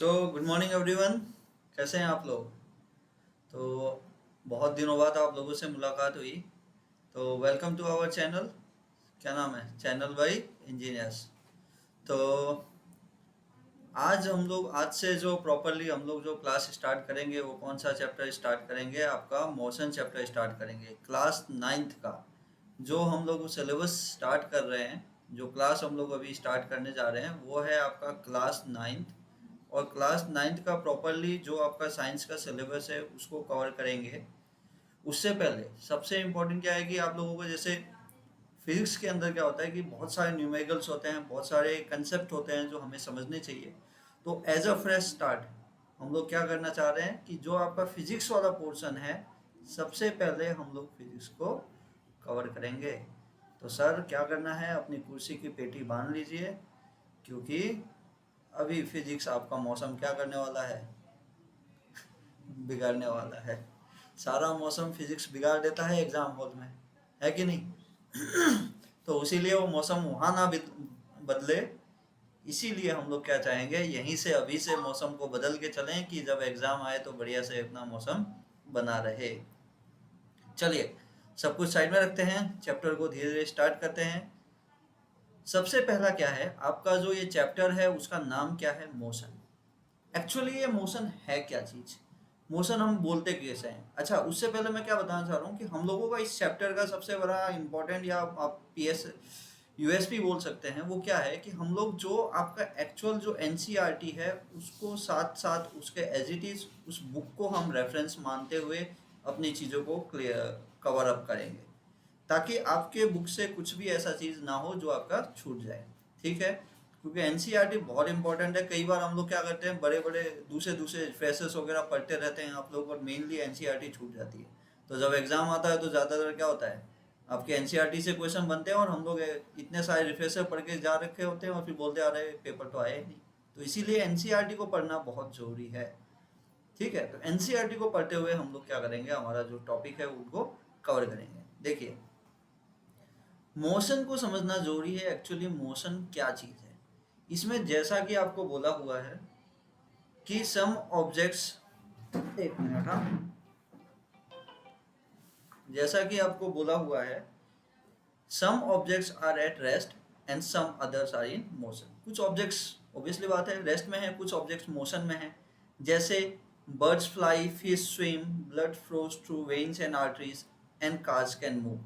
Good morning everyone. कैसे हैं आप लोग? तो बहुत दिनों बाद आप लोगों से मुलाकात हुई। तो वेलकम टू आवर चैनल। क्या नाम है? Channel by engineers. तो आज से जो प्रॉपरली हम लोग जो क्लास स्टार्ट करेंगे वो कौन सा चैप्टर स्टार्ट करेंगे? आपका मोशन चैप्टर स्टार्ट करेंगे, क्लास नाइन्थ का। जो हम लोग सिलेबस स्टार्ट कर रहे हैं, जो क्लास हम लोग अभी स्टार्ट करने जा रहे हैं वो है आपका क्लास नाइन्थ। और क्लास नाइन्थ का प्रॉपरली जो आपका साइंस का सिलेबस है उसको कवर करेंगे। उससे पहले सबसे इम्पोर्टेंट क्या है कि आप लोगों को जैसे फिजिक्स के अंदर क्या होता है कि बहुत सारे न्यूमेरिकल्स होते हैं, बहुत सारे कंसेप्ट होते हैं जो हमें समझने चाहिए। तो एज अ फ्रेश स्टार्ट हम लोग क्या करना चाह रहे हैं कि जो आपका फिजिक्स वाला पोर्शन है, सबसे पहले हम लोग फिजिक्स को कवर करेंगे। तो सर क्या करना है, अपनी कुर्सी की पेटी बांध लीजिए, क्योंकि अभी फिजिक्स आपका मौसम क्या करने वाला है? बिगाड़ने वाला है। सारा मौसम फिजिक्स बिगाड़ देता है एग्जाम हॉल में, है कि नहीं? तो इसीलिए वो मौसम वहाँ ना बदले। इसीलिए हम लोग क्या चाहेंगे, यहीं से अभी से मौसम को बदल के चलें कि जब एग्जाम आए तो बढ़िया से अपना मौसम बना रहे। चलिए, सब कुछ साइड में रखते हैं, चैप्टर को धीरे धीरे स्टार्ट करते हैं। सबसे पहला क्या है, आपका जो ये चैप्टर है उसका नाम क्या है? मोशन। एक्चुअली ये मोशन है क्या चीज? मोशन हम बोलते कैसे हैं? अच्छा, उससे पहले मैं क्या बताना चाह रहा हूँ कि हम लोगों का इस चैप्टर का सबसे बड़ा इंपॉर्टेंट, या आप पीएस यूएसपी बोल सकते हैं, वो क्या है कि हम लोग जो आपका एक्चुअल जो एनसीईआरटी है उसको साथ साथ उसके एज इट इज उस बुक को हम रेफरेंस मानते हुए अपनी चीज़ों को क्लियर कवर अप करेंगे, ताकि आपके बुक से कुछ भी ऐसा चीज़ ना हो जो आपका छूट जाए। ठीक है? क्योंकि एनसीईआरटी बहुत इंपॉर्टेंट है। कई बार हम लोग क्या करते हैं, बड़े बड़े दूसरे दूसरे फ्रेसेस वगैरह पढ़ते रहते हैं आप लोग, और मेनली एनसीईआरटी छूट जाती है। तो जब एग्जाम आता है तो ज़्यादातर क्या होता है, आपके एनसीईआरटी से क्वेश्चन बनते हैं और हम लोग इतने सारे रिफ्रेशर पढ़ के जा रखे होते हैं और फिर बोलते आ रहे हैं पेपर तो आया ही नहीं। तो इसीलिए एनसीईआरटी को पढ़ना बहुत ज़रूरी है। ठीक है? तो एनसीईआरटी को पढ़ते हुए हम लोग क्या करेंगे, हमारा जो टॉपिक है उनको कवर करेंगे। देखिए, मोशन को समझना जरूरी है। एक्चुअली मोशन क्या चीज़ है इसमें, जैसा कि आपको बोला हुआ है कि सम ऑब्जेक्ट्स, एक मिनट, हाँ, जैसा कि आपको बोला हुआ है, some objects are at rest and some others are in motion. कुछ ऑब्जेक्ट्स ऑब्वियसली बात है रेस्ट में है, कुछ ऑब्जेक्ट्स मोशन में है। जैसे birds fly, fish swim, blood flows through veins and arteries and cars can move,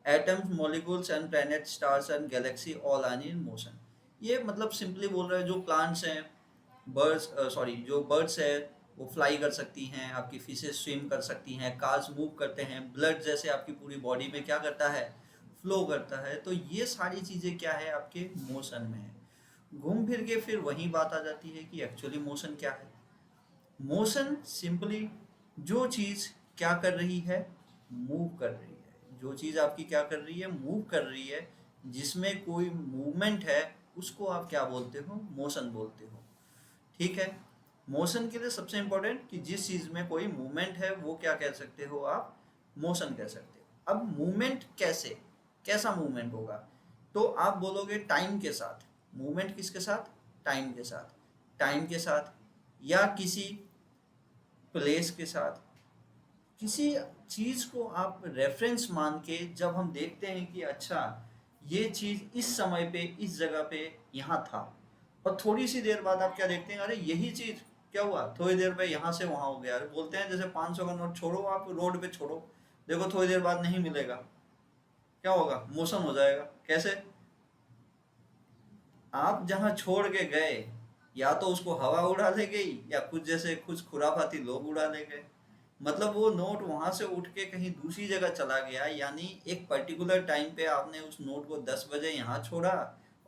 atoms, molecules and planet, stars and galaxy all are in motion. ये मतलब सिंपली बोल रहे हैं, जो प्लांट्स हैं, बर्ड्स, सॉरी, जो बर्ड्स है वो फ्लाई कर सकती हैं, आपकी फिशेस स्विम कर सकती हैं, कार्स मूव करते हैं, ब्लड जैसे आपकी पूरी बॉडी में क्या करता है, फ्लो करता है। तो ये सारी चीज़ें क्या है, आपके मोशन में है। घूम फिर के फिर वही बात आ जाती है कि एक्चुअली मोशन क्या है। मोशन सिंपली जो चीज़ क्या कर रही है, मूव कर रही है। जो चीज़ आपकी क्या कर रही है, मूव कर रही है, जिसमें कोई मूवमेंट है, उसको आप क्या बोलते हो, मोशन बोलते हो। ठीक है? मोशन के लिए सबसे इंपॉर्टेंट कि जिस चीज में कोई मूवमेंट है वो क्या कह सकते हो आप, मोशन कह सकते हो। अब मूवमेंट कैसे, कैसा मूवमेंट होगा? तो आप बोलोगे टाइम के साथ। मूवमेंट किसके साथ? टाइम के साथ। टाइम के साथ या किसी प्लेस के साथ, किसी चीज को आप रेफरेंस मान के जब हम देखते हैं कि अच्छा ये चीज इस समय पे इस जगह पे यहाँ था, और थोड़ी सी देर बाद आप क्या देखते हैं, अरे यही चीज क्या हुआ, थोड़ी देर में यहाँ से वहां हो गया। अरे बोलते हैं जैसे 500 का नोट छोड़ो, आप रोड पे छोड़ो, देखो थोड़ी देर बाद नहीं मिलेगा, क्या होगा, मोशन हो जाएगा। कैसे? आप जहाँ छोड़ के गए, या तो उसको हवा उड़ा ले गई, या कुछ जैसे कुछ खुराफाती लोग उड़ा ले गए। मतलब वो नोट वहां से उठ के कहीं दूसरी जगह चला गया, यानी एक पर्टिकुलर टाइम पे आपने उस नोट को 10 बजे यहाँ छोड़ा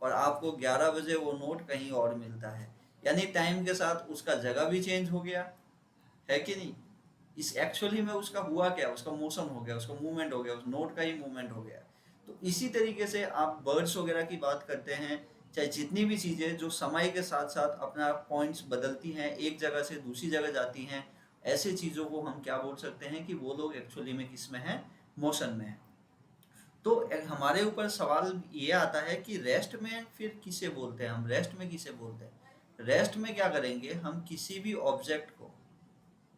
और आपको 11 बजे वो नोट कहीं और मिलता है। यानी टाइम के साथ उसका जगह भी चेंज हो गया, है कि नहीं? इस एक्चुअली में उसका हुआ क्या, उसका मोशन हो गया, उसका मूवमेंट हो गया, उस नोट का ही मूवमेंट हो गया। तो इसी तरीके से आप बर्ड्स वगैरह की बात करते हैं, चाहे जितनी भी चीज़ें जो समय के साथ साथ अपना पॉइंट्स बदलती हैं, एक जगह से दूसरी जगह जाती हैं, ऐसे चीज़ों को हम क्या बोल सकते हैं कि वो लोग एक्चुअली में किस में है, मोशन में है। तो हमारे ऊपर सवाल ये आता है कि रेस्ट में फिर किसे बोलते हैं, हम रेस्ट में किसे बोलते हैं? रेस्ट में क्या करेंगे, हम किसी भी ऑब्जेक्ट को,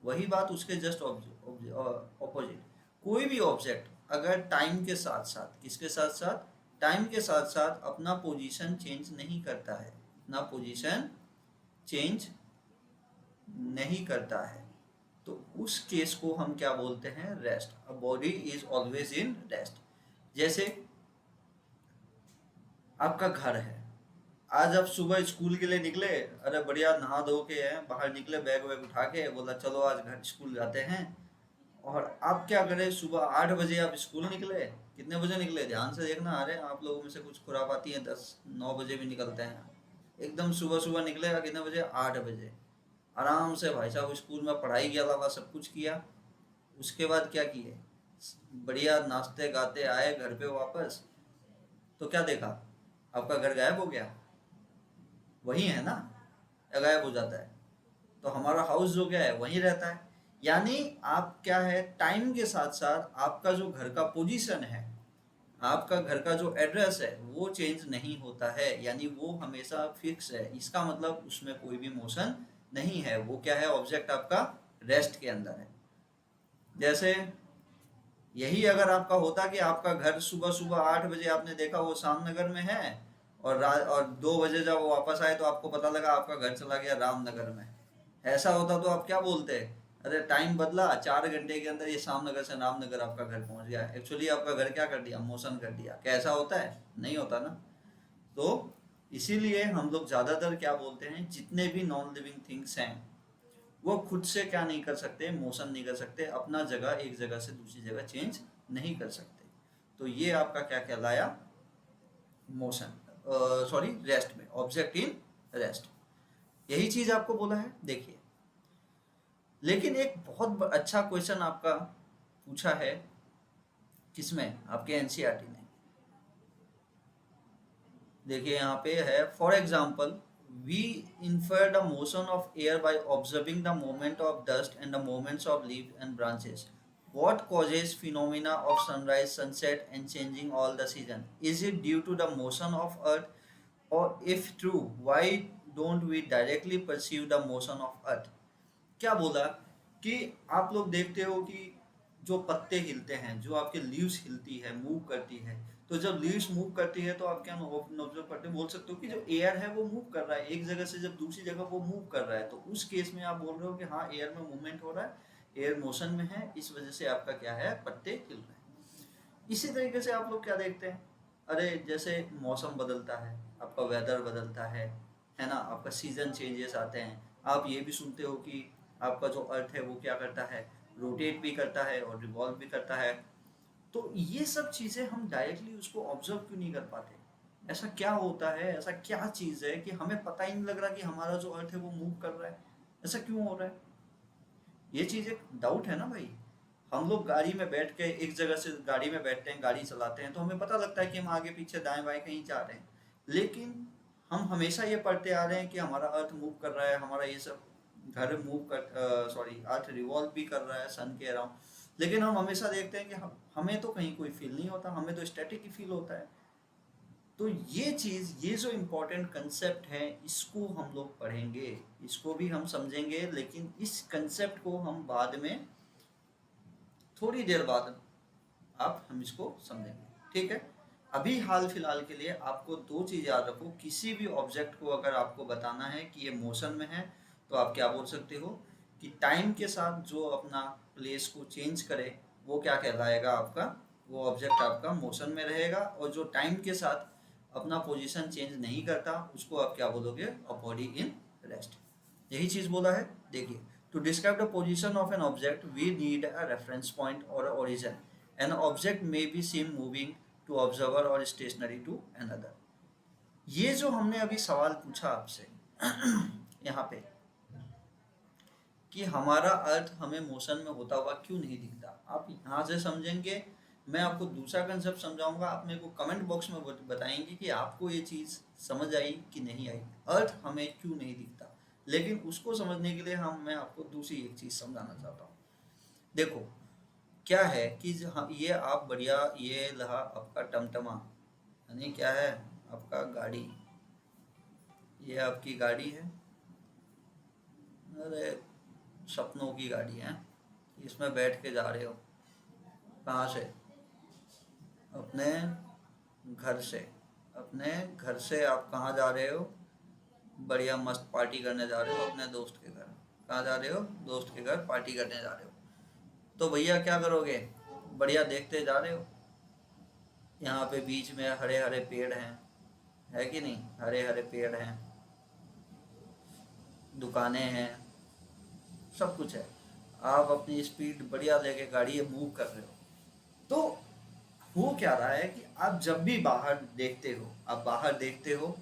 वही बात उसके जस्ट ऑपोजिट, कोई भी ऑब्जेक्ट अगर टाइम के साथ साथ, किसके साथ साथ, टाइम के साथ साथ अपना पोजीशन चेंज नहीं करता है, अपना पोजीशन चेंज नहीं करता है, तो उस केस को हम क्या बोलते हैं, rest. A body is always in rest. जैसे आपका घर है, आज आप सुबह स्कूल के लिए निकले, अरे बढ़िया नहा धो के हैं, बाहर निकले, बैग वैग उठा के बोला चलो आज घर स्कूल जाते हैं। और आप क्या करें, सुबह 8 बजे आप स्कूल निकले, कितने बजे निकले ध्यान से देखना, अरे आप लोगों में से कुछ खुरापाती हैं 10-9 बजे भी निकलते हैं, एकदम सुबह सुबह निकलेगा, कितने बजे, 8 बजे। आराम से भाई साहब स्कूल में पढ़ाई के अलावा सब कुछ किया, उसके बाद क्या किए, बढ़िया नाचते गाते आए घर पे वापस, तो क्या देखा, आपका घर गायब हो गया, वही है ना, या गायब हो जाता है, तो हमारा हाउस जो क्या है वहीं रहता है। यानी आप क्या है, टाइम के साथ साथ आपका जो घर का पोजीशन है, आपका घर का जो एड्रेस है वो चेंज नहीं होता है, यानी वो हमेशा फिक्स है, इसका मतलब उसमें कोई भी मोशन नहीं है, वो क्या है, ऑब्जेक्ट आपका रेस्ट के अंदर है। जैसे यही अगर आपका होता कि आपका घर सुबह सुबह 8 बजे आपने देखा वो श्यामनगर में है, और 2 बजे जब वो वापस आए तो आपको पता लगा आपका घर चला गया रामनगर में, ऐसा होता तो आप क्या बोलते, अरे टाइम बदला, 4 घंटे के अंदर ये श्यामनगर से रामनगर आपका घर पहुंच गया, एक्चुअली आपका घर क्या कर दिया, मोशन कर दिया, कैसा होता है, नहीं होता ना। तो इसीलिए हम लोग ज्यादातर क्या बोलते हैं, जितने भी नॉन लिविंग थिंग्स हैं वो खुद से क्या नहीं कर सकते, मोशन नहीं कर सकते, अपना जगह एक जगह से दूसरी जगह चेंज नहीं कर सकते। तो ये आपका क्या कहलाया, मोशन, सॉरी रेस्ट में, ऑब्जेक्ट इन रेस्ट, यही चीज आपको बोला है। देखिए, लेकिन एक बहुत अच्छा क्वेश्चन आपका पूछा है, किसमें, आपके एनसीईआरटी ने। देखिए यहाँ पे है, for example we infer the motion of air by observing the movement of dust and the movements of leaves and branches. What causes phenomena of sunrise, sunset and changing all the season? Is it due to the motion of earth? Or if true, why don't we directly perceive the motion of earth? क्या बोला कि आप लोग देखते हो कि जो पत्ते हिलते हैं, जो आपके लीव्स हिलती है, मूव करती है, तो जब लीव्स मूव करती है तो आप क्या ऑब्जर्व करते हैं, बोल सकते हो कि जो एयर है वो मूव कर रहा है, एक जगह से जब दूसरी जगह वो मूव कर रहा है, तो उस केस में आप बोल रहे हो कि हाँ एयर में मूवमेंट हो रहा है, एयर मोशन में है, इस वजह से आपका क्या है, पत्ते हिल रहे हैं। इसी तरीके से आप लोग क्या देखते हैं, अरे जैसे मौसम बदलता है, आपका वेदर बदलता है ना, आपका सीजन चेंजेस आते हैं, आप ये भी सुनते हो कि आपका जो अर्थ है वो क्या करता है, रोटेट भी करता है और रिवॉल्व भी करता है। तो ये सब चीज़ें हम डायरेक्टली उसको ऑब्जर्व क्यों नहीं कर पाते, ऐसा क्या होता है, ऐसा क्या चीज़ है कि हमें पता ही नहीं लग रहा कि हमारा जो अर्थ है वो मूव कर रहा है, ऐसा क्यों हो रहा है, ये चीज़ एक डाउट है ना भाई। हम लोग गाड़ी में बैठ के एक जगह से गाड़ी में बैठते हैं, गाड़ी चलाते हैं, तो हमें पता लगता है कि हम आगे पीछे दाएं बाएं कहीं जा रहे हैं, लेकिन हम हमेशा ये पढ़ते आ रहे हैं कि हमारा अर्थ मूव कर रहा है, हमारा ये सब घर मूव कर, सॉरी अर्थ रिवॉल्व भी कर रहा है सन के अराउंड, लेकिन हम हमेशा देखते हैं कि हमें तो कहीं कोई फील नहीं होता, हमें तो स्टैटिक ही फील होता है। तो ये चीज़, ये जो इम्पोर्टेंट कंसेप्ट है, इसको हम लोग पढ़ेंगे, इसको भी हम समझेंगे, लेकिन इस कंसेप्ट को हम बाद में, थोड़ी देर बाद आप हम इसको समझेंगे, ठीक है। अभी हाल फिलहाल के लिए आपको दो चीज़ याद रखो, किसी भी ऑब्जेक्ट को अगर आपको बताना है कि ये मोशन में है, तो आप क्या बोल सकते हो कि टाइम के साथ जो अपना प्लेस को चेंज करे वो क्या कहलाएगा, आपका वो ऑब्जेक्ट आपका मोशन में रहेगा, और जो टाइम के साथ अपना पोजीशन चेंज नहीं करता उसको आप क्या बोलोगे, अ बॉडी इन रेस्ट। यही चीज़ बोला है। देखिए, to describe the position of an object we need a reference point or origin. An object may be seem moving to observer or stationary to another. ये जो हमने अभी सवाल पूछा आपसे यहाँ पे कि हमारा अर्थ हमें मोशन में होता हुआ क्यों नहीं दिखता, आप यहाँ से समझेंगे, मैं आपको दूसरा कंसेप्ट समझाऊंगा, आप मेरे को कमेंट बॉक्स में बताएंगे कि आपको ये चीज़ समझ आई कि नहीं आई, अर्थ हमें क्यों नहीं दिखता। लेकिन उसको समझने के लिए मैं आपको दूसरी एक चीज़ समझाना चाहता हूँ। देखो क्या है कि ये आप बढ़िया, ये रहा आपका टमटमा, यानी क्या है, आपका गाड़ी, ये आपकी गाड़ी है, अरे सपनों की गाड़ी है, इसमें बैठ के जा रहे हो। कहाँ से? अपने घर से। अपने घर से आप कहाँ जा रहे हो? बढ़िया मस्त पार्टी करने जा रहे हो अपने दोस्त के घर। कहाँ जा रहे हो? दोस्त के घर पार्टी करने जा रहे हो। तो भैया क्या करोगे? बढ़िया देखते जा रहे हो। यहाँ पे बीच में हरे हरे पेड़ हैं, है कि नहीं? हरे हरे पेड़ हैं, दुकानें हैं, सब कुछ है। आप अपनी स्पीड बढ़िया लेके गाड़ी मूव कर रहे हो। तो हो क्या रहा है कि आप जब भी बाहर देखते हो, आप बाहर देखते हो,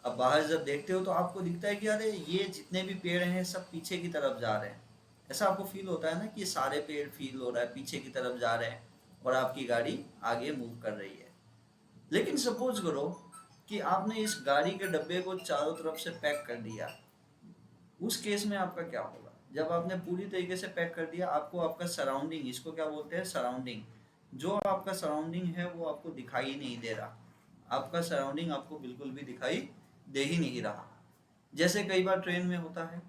अब बाहर जब देखते हो तो आपको दिखता है कि अरे ये जितने भी पेड़ हैं सब पीछे की तरफ जा रहे हैं। ऐसा आपको फील होता है ना कि सारे पेड़ फील हो रहा है पीछे की तरफ जा रहे हैं और आपकी गाड़ी आगे मूव कर रही है। लेकिन सपोज करो कि आपने इस गाड़ी के डब्बे को चारों तरफ से पैक कर दिया। उस केस में आपका क्या होगा? जब आपने पूरी तरीके से पैक कर दिया, आपको आपका सराउंडिंग, इसको क्या बोलते हैं, सराउंडिंग, जो आपका सराउंडिंग है वो आपको दिखाई नहीं दे रहा। आपका सराउंडिंग आपको बिल्कुल भी दिखाई दे ही नहीं रहा। जैसे कई बार ट्रेन में होता है,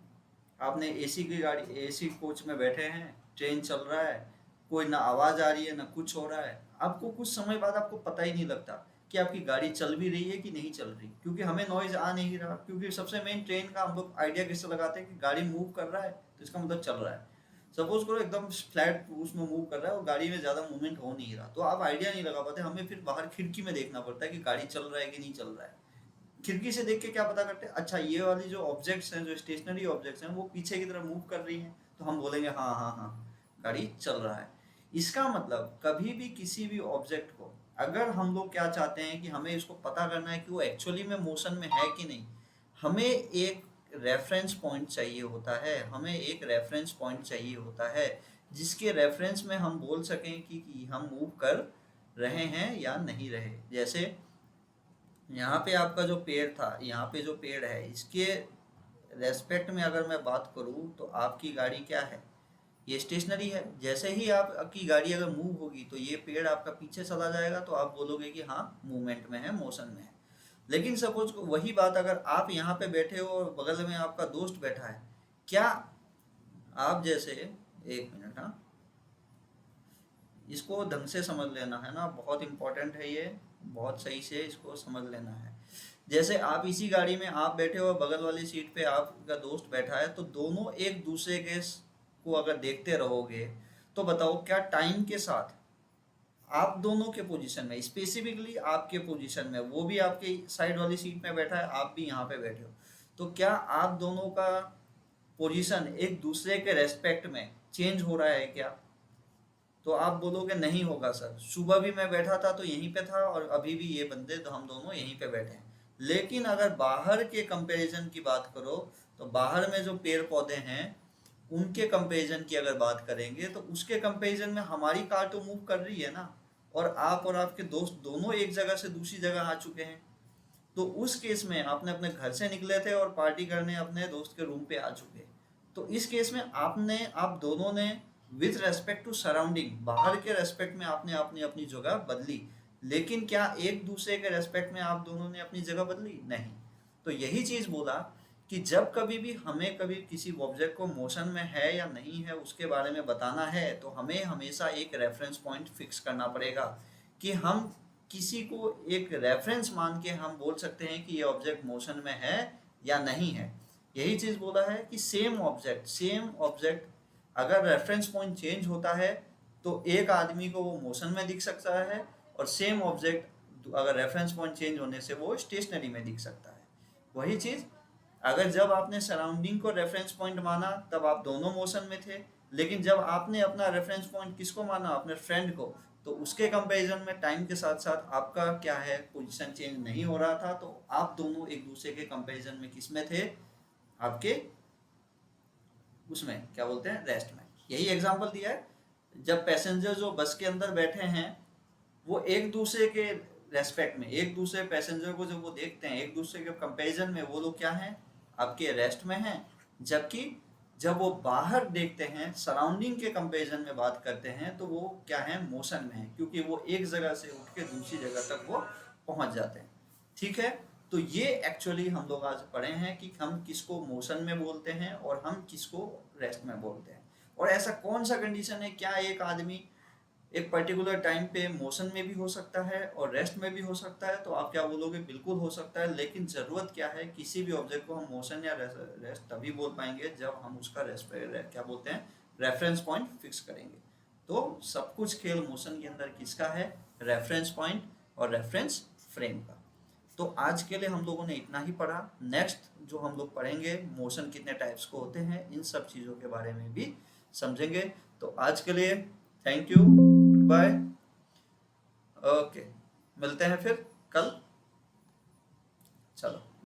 आपने एसी की गाड़ी, एसी कोच में बैठे हैं, ट्रेन चल रहा है, कोई ना आवाज़ आ रही है ना कुछ हो रहा है, आपको कुछ समय बाद आपको पता ही नहीं लगता कि आपकी गाड़ी चल भी रही है कि नहीं चल रही, क्योंकि हमें नॉइज आ नहीं रहा। क्योंकि सबसे मेन ट्रेन का हम लोग आइडिया किससे लगाते हैं कि गाड़ी मूव कर रहा है तो इसका मतलब चल रहा है। सपोज करो एकदम फ्लैट उसमें मूव कर रहा है और गाड़ी में ज़्यादा मूवमेंट हो नहीं रहा, तो आप आइडिया नहीं लगा पाते। हमें फिर बाहर खिड़की में देखना पड़ता है कि गाड़ी चल रहा है कि नहीं चल रहा है। खिड़की से देख के क्या पता करते हैं, अच्छा ये वाली जो ऑब्जेक्ट्स हैं, जो स्टेशनरी ऑब्जेक्ट्स हैं, वो पीछे की तरफ मूव कर रही हैं, तो हम बोलेंगे हाँ हाँ हाँ गाड़ी चल रहा है। इसका मतलब कभी भी किसी भी ऑब्जेक्ट को, अगर हम लोग क्या चाहते हैं कि हमें इसको पता करना है कि वो एक्चुअली में मोशन में है कि नहीं, हमें एक रेफरेंस पॉइंट चाहिए होता है। हमें एक रेफरेंस पॉइंट चाहिए होता है जिसके रेफरेंस में हम बोल सकें कि हम मूव कर रहे हैं या नहीं रहे। जैसे यहाँ पे आपका जो पेड़ था, यहाँ पे जो पेड़ है, इसके रेस्पेक्ट में अगर मैं बात करूँ तो आपकी गाड़ी क्या है, ये स्टेशनरी है। जैसे ही आपकी गाड़ी अगर मूव होगी तो ये पेड़ आपका पीछे चला जाएगा, तो आप बोलोगे कि हाँ मूवमेंट में है, मोशन में है। लेकिन सपोज वही बात अगर आप यहाँ पे बैठे हो और बगल में आपका दोस्त बैठा है, क्या आप जैसे, एक मिनट, हाँ इसको ढंग से समझ लेना है ना, बहुत इंपॉर्टेंट है ये, बहुत सही से इसको समझ लेना है। जैसे आप इसी गाड़ी में आप बैठे हो, बगल वाली सीट पे आपका दोस्त बैठा है, तो दोनों एक दूसरे के को अगर देखते रहोगे तो बताओ क्या टाइम के साथ आप दोनों के पोजीशन में, स्पेसिफिकली आपके पोजीशन में, वो भी आपके साइड वाली सीट में बैठा है, आप भी यहाँ पे बैठे हो, तो क्या आप दोनों का पोजीशन एक दूसरे के रेस्पेक्ट में चेंज हो रहा है क्या? तो आप बोलोगे नहीं होगा सर, सुबह भी मैं बैठा था तो यहीं पे था और अभी भी ये बंदे तो हम दोनों यहीं पे बैठे हैं। लेकिन अगर बाहर के कंपैरिजन की बात करो तो बाहर में जो पेड़ पौधे हैं उनके कंपैरिजन की अगर बात करेंगे तो उसके कंपैरिजन में हमारी कार तो मूव कर रही है ना, और आप और आपके दोस्त दोनों एक जगह से दूसरी जगह आ चुके हैं। तो उस केस में आपने अपने घर से निकले थे और पार्टी करने अपने दोस्त के रूम पे आ चुके, तो इस केस में आप दोनों ने विथ रेस्पेक्ट टू सराउंडिंग, बाहर के रेस्पेक्ट में आपने अपनी अपनी जगह बदली। लेकिन क्या एक दूसरे के रेस्पेक्ट में आप दोनों ने अपनी जगह बदली? नहीं। तो यही चीज बोला कि जब कभी भी हमें कभी किसी ऑब्जेक्ट को मोशन में है या नहीं है उसके बारे में बताना है, तो हमें हमेशा एक रेफरेंस पॉइंट फिक्स करना पड़ेगा कि हम किसी को एक रेफरेंस मान के हम बोल सकते हैं कि ये ऑब्जेक्ट मोशन में है या नहीं है। यही चीज बोला है कि सेम ऑब्जेक्ट अगर रेफरेंस पॉइंट चेंज होता है तो एक आदमी को वो मोशन में दिख सकता है, और सेम ऑब्जेक्ट अगर रेफरेंस पॉइंट चेंज होने से वो स्टेशनरी में दिख सकता है। वही चीज अगर जब आपने सराउंडिंग को रेफरेंस पॉइंट माना तब आप दोनों मोशन में थे, लेकिन जब आपने अपना रेफरेंस पॉइंट किसको माना, अपने फ्रेंड को, तो उसके कंपैरिजन में टाइम के साथ साथ आपका क्या है, पोजीशन चेंज नहीं हो रहा था, तो आप दोनों एक दूसरे के कंपैरिजन में किस में थे, आपके उसमें क्या बोलते हैं, रेस्ट में। यही एग्जांपल दिया है, जब पैसेंजर जो बस के अंदर बैठे हैं वो एक दूसरे के रेस्पेक्ट में, एक दूसरे पैसेंजर को जब वो देखते हैं एक दूसरे के कंपैरिजन में, वो लोग क्या हैं, आपके रेस्ट में हैं। जबकि जब वो बाहर देखते हैं, सराउंडिंग के कंपैरिजन में बात करते हैं, तो वो क्या है, मोशन में है, क्योंकि वो एक जगह से उठ के दूसरी जगह तक वो पहुंच जाते हैं। ठीक है, तो ये एक्चुअली हम लोग आज पढ़े हैं कि हम किसको मोशन में बोलते हैं और हम किसको रेस्ट में बोलते हैं, और ऐसा कौन सा कंडीशन है, क्या एक आदमी एक पर्टिकुलर टाइम पे मोशन में भी हो सकता है और रेस्ट में भी हो सकता है, तो आप क्या बोलोगे, बिल्कुल हो सकता है। लेकिन ज़रूरत क्या है, किसी भी ऑब्जेक्ट को हम मोशन या रेस्ट तभी बोल पाएंगे जब हम उसका क्या बोलते हैं, रेफरेंस पॉइंट फिक्स करेंगे। तो सब कुछ खेल मोशन के अंदर किसका है, रेफरेंस पॉइंट और रेफरेंस फ्रेम का। तो आज के लिए हम लोगों ने इतना ही पढ़ा। नेक्स्ट जो हम लोग पढ़ेंगे, मोशन कितने टाइप्स को होते हैं, इन सब चीज़ों के बारे में भी समझेंगे। तो आज के लिए thank you, good bye, okay, मिलते हैं फिर कल, चलो।